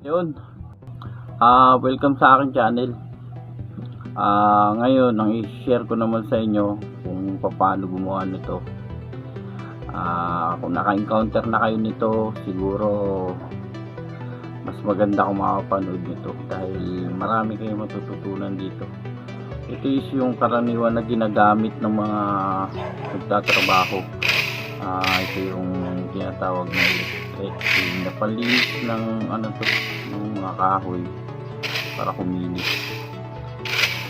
Yun, welcome sa aking channel. Ngayon, ang i-share ko naman sa inyo kung paano gumawa nito. Kung naka-encounter na kayo nito, siguro mas maganda kung makapanood nito dahil marami kayong matututunan dito. Ito is yung karaniwan na ginagamit ng mga nagtatrabaho. Ito yung tinatawag na electric, yung napalinis ng ng mga kahoy para kuminis.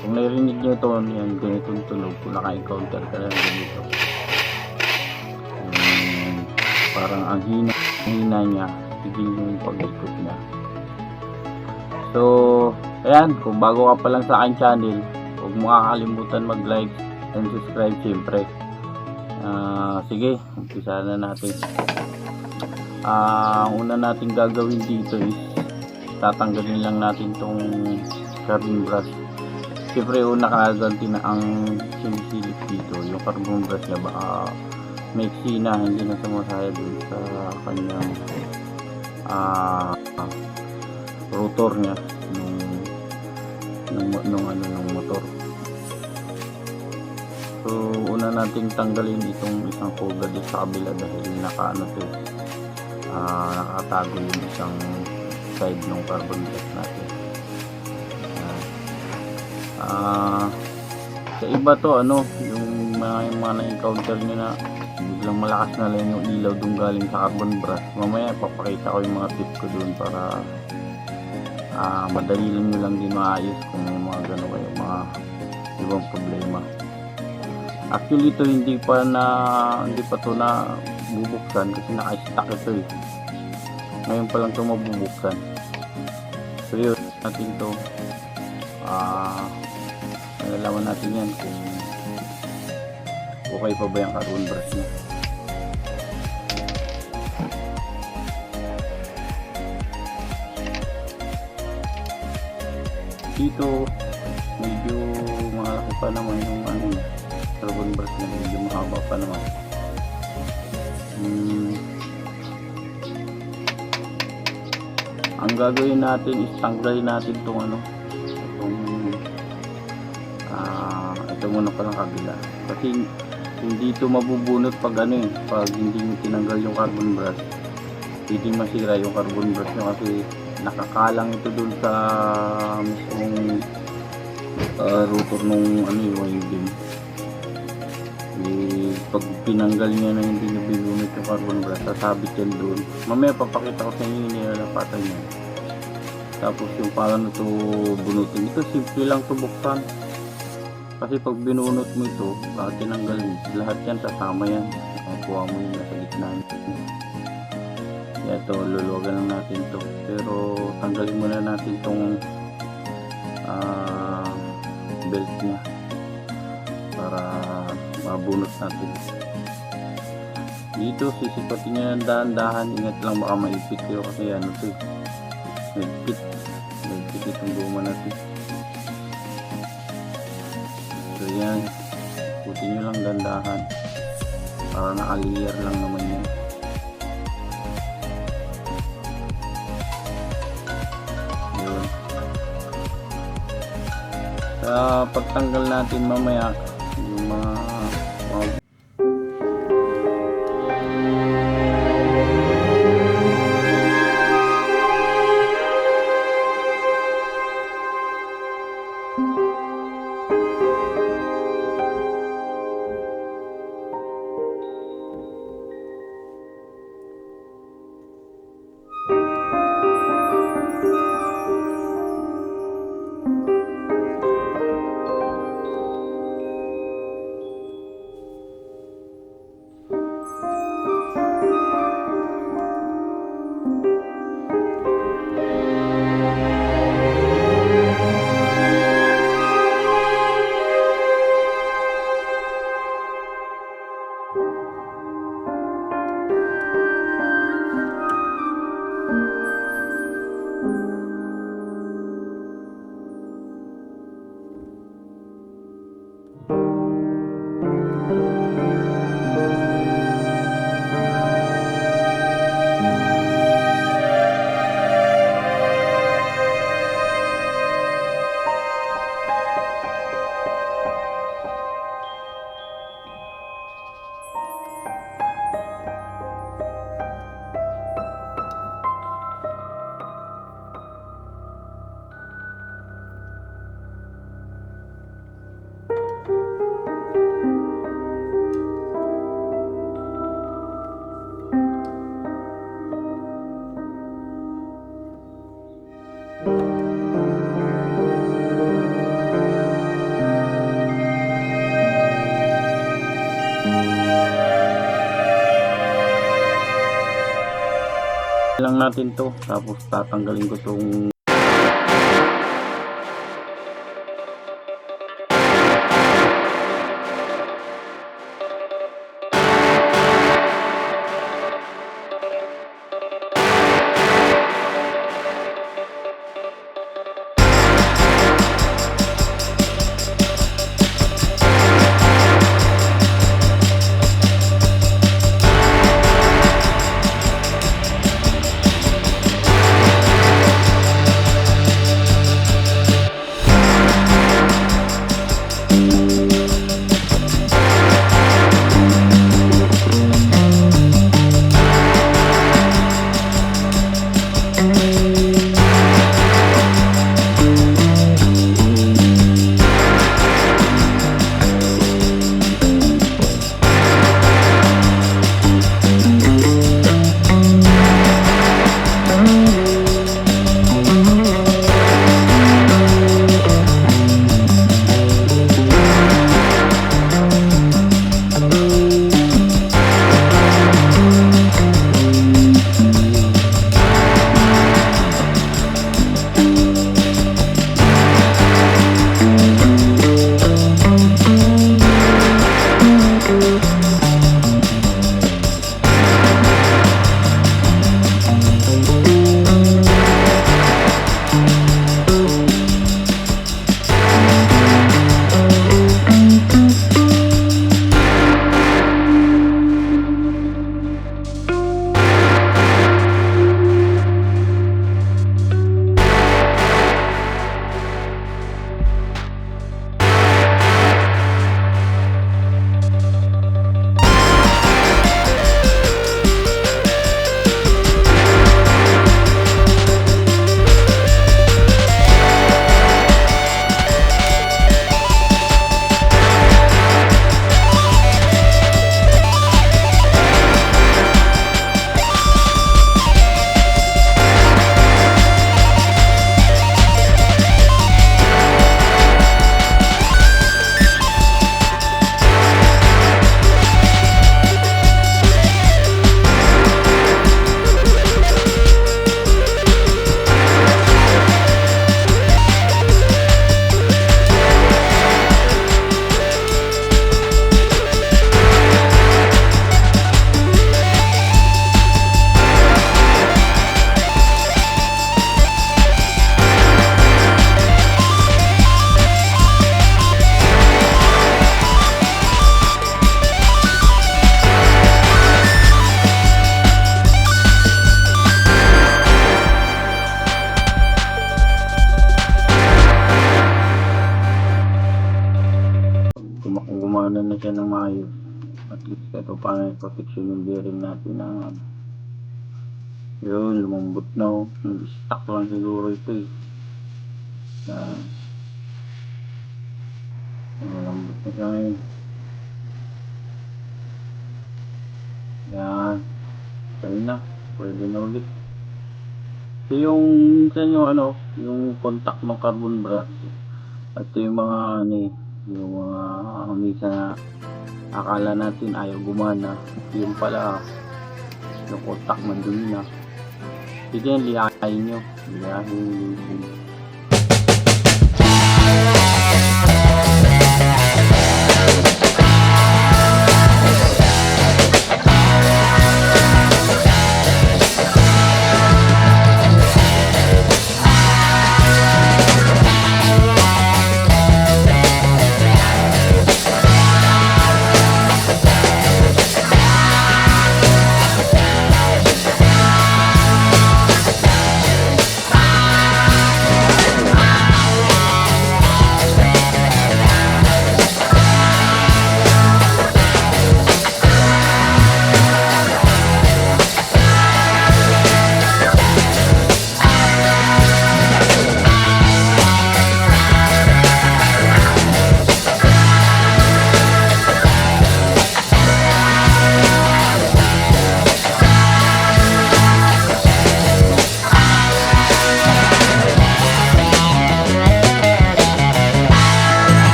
Kung narinig nyo ito, yan, ganitong tunog, kung naka-encounter ka lang ganito, parang ang hina niya, tigil yung pag-ikot niya. So ayan, kung bago ka pa lang sa aking channel, huwag mo kakalimutan mag-like and subscribe syempre. Sige, umpisa na natin. Ang una natin gagawin dito is tatanggalin lang natin tong carbon brush. Siyempre una kaganti na ang sinisilip dito, yung carbon brush niya baka maiksi na, hindi na sumasaya dun sa kanyang rotor niya ng motor. So una nating tanggalin itong isang cover dito sa kabila dahil nakatago yung isang side ng carbon brush natin. Sa iba to yung mga na-encounter nyo na biglang malakas na lang yung ilaw dun galing sa carbon brush. Mamaya papakita ko yung mga tip ko dun para madali lang nyo lang din maayos kung may mga gano'n kayo, mga ibang problema. Actually ito hindi pa to na bubuksan kasi naka-stack ito eh. Ngayon pa lang ito mabubuksan. So yun, natin to nalalaman natin yan kung okay pa ba yung carbon brush niya. Dito medyo malaki pa naman yung carbon brush niya, medyo mahaba pa naman. Ang gagawin natin is tanggalin natin itong ito muna palang kabila kasi hindi ito mabubunot pag pag hindi mo tinanggal yung carbon brush. Hindi masira yung carbon brush nyo kasi nakakalang ito dun sa mismong rotor nung yung winding. Pag pinanggal niya na hindi nyo binunot yung carbon brush, sasabit yan dun. Mamaya papakita ko sa inyo yung nilalapatan niya. Tapos yung paano ito bunutin, ito simple lang ito buksan kasi pag binunot mo ito, tinanggal mo lahat yan, sasama yan, kuha mo yung nasa gitna nito. Ito, luluwagan lang natin to, pero tanggalin muna natin tong belt nya para mabunot natin. Dito sisipatin nyo ng dahan-dahan, ingat lang baka maipit kayo kasi ito nagpit itong guma natin. So yan, putin nyo lang dahan-dahan para naka-layer lang naman yan. Yun. Sa pagtanggal natin mamaya yung mga natin to, tapos tatanggalin ko tong gumana na siya ng maayos. At least ito paano yung protection yung bearing natin na yun, lumambot na oh. Stuck lang siguro ito eh. Lumambot na siya ngayon. Yan, kaya na, pwede na ulit. So yung sa inyo ano, yung contact ng carbon brass at yung mga ano eh, yung mga minsan na akala natin ayaw gumana, yung pala yung contact man dun na. Sige yan, liyahin nyo, liyahin.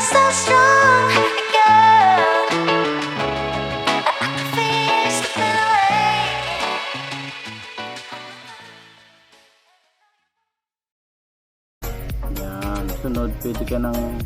so strong, girl. I can feel you slipping away. Yan, sunod pwede ka ng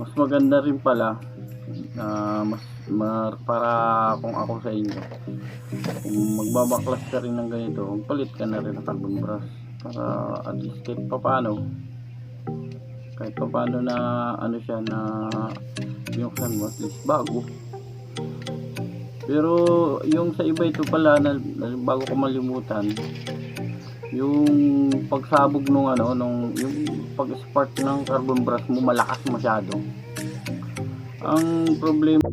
mas maganda rin pala para kung ako sa inyo, kung magbabaklas ka rin ng ganito, palit ka na rin ng carbon brush para at least kahit pa paano na ano siya na yung mo at least bago. Pero yung sa iba ito pala na bago ko malimutan, yung pagsabog nung yung pag-spark ng carbon brush mo malakas masyado. Ang problema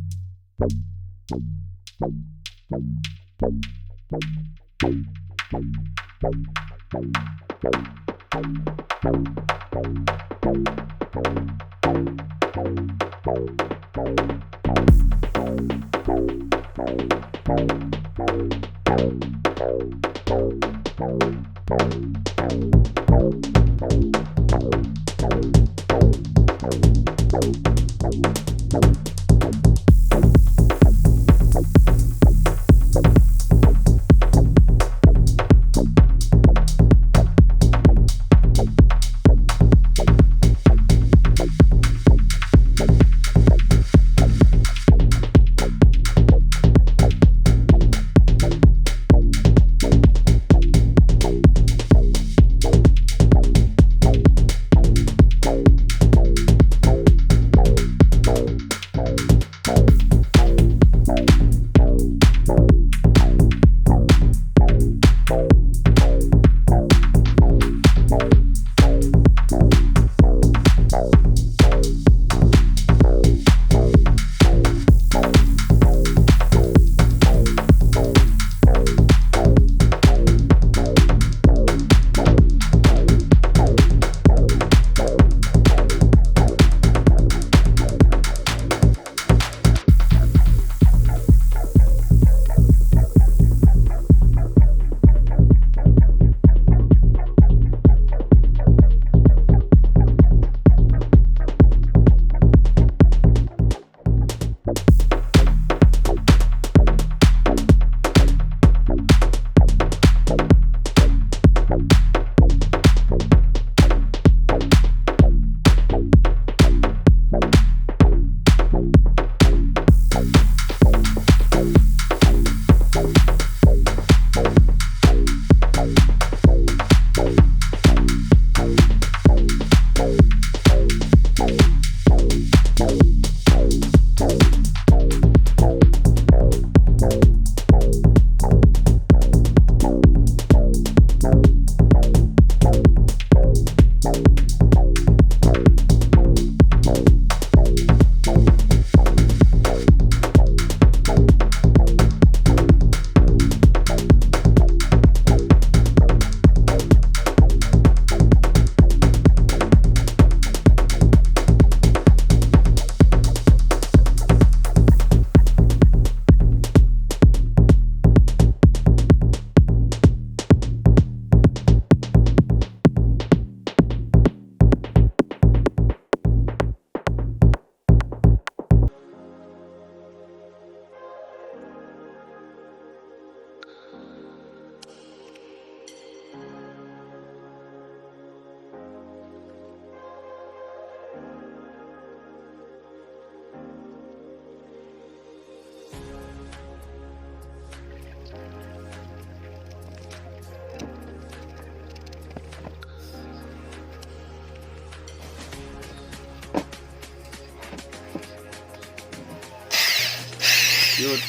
Yun.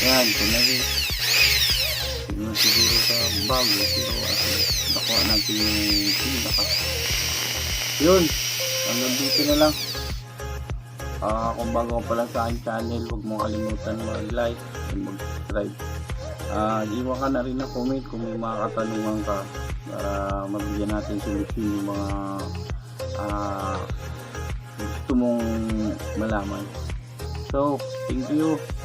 Yan, kunwari. Tignan siguro sa bago, pero nakuha natin yung pinaka. Yun, hanggang dito na lang. Kung bago ka pa lang sa aking channel, huwag mo kalimutan mag-like and mag-subscribe. Iwan ka na rin na comment kung may mga katanungan ka para mabigyan natin solusyon yung mga gusto mong malaman. So, thank you.